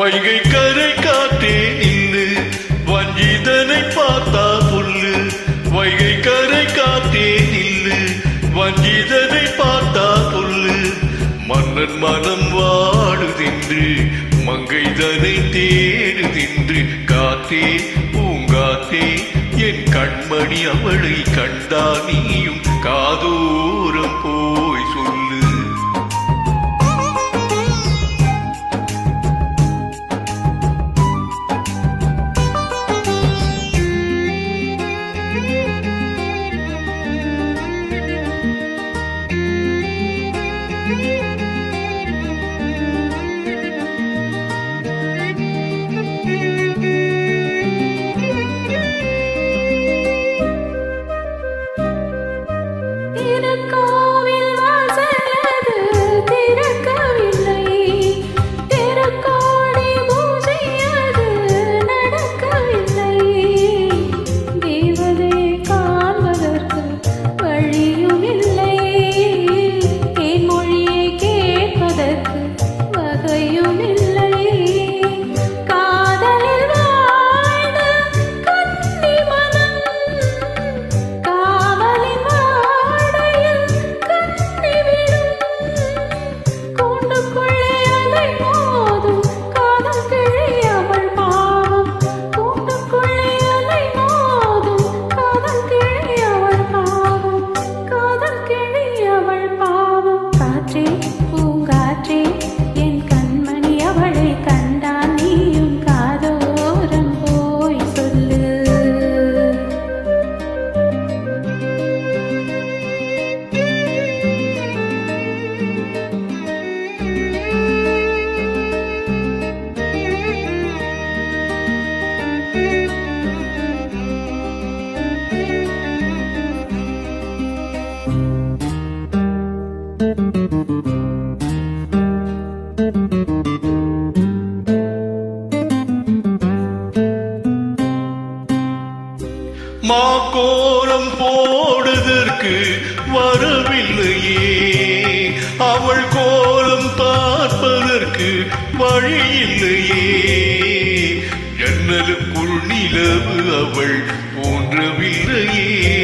வைகை கரை காத்தே நில்லு, வஞ்சிதனை பார்த்தா புல்லு. வைகை கரை காத்தே நில்லு, வஞ்சிதனை பார்த்தா புல்லு. மன்னன் மனம் வாடுதின்று, மங்கைதனை தேடுதின்று. காத்தே பூங்காத்தே என் கண்மணி, அவளை கண்டா நீயும் காதோரம் போய் சொல்லு. மாக்கோலம் போடுதற்கு வரவில்லையே, அவள் கோலம் பார்ப்பதற்கு வழியில்லையே. ஜன்னலுக்குள் நிலவு அவள் போன்றவில்லையே,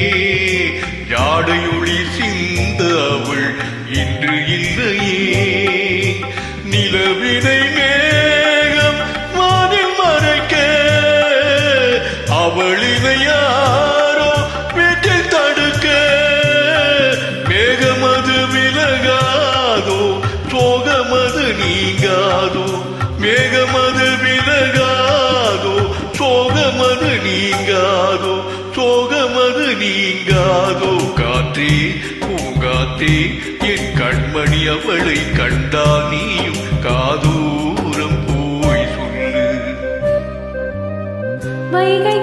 ஜாடையொளி சிந்த அவள் இன்று இல்லையே. நிலவினை மேகம் வானில் மறைக்க, அவளினை யாரோ வீட்டில் தடுக்க. மேகமது விலகாதோ, சோகமது நீங்காதோ. மேகமது விலகாதோ, சோகமது நீங்காதோ. சோகமது நீங்காதோ. காற்றே பூங்காற்றே என் கண்மணி, அவளை கண்டா நீயும் காதூரம் போய் சொல்லு. வைகை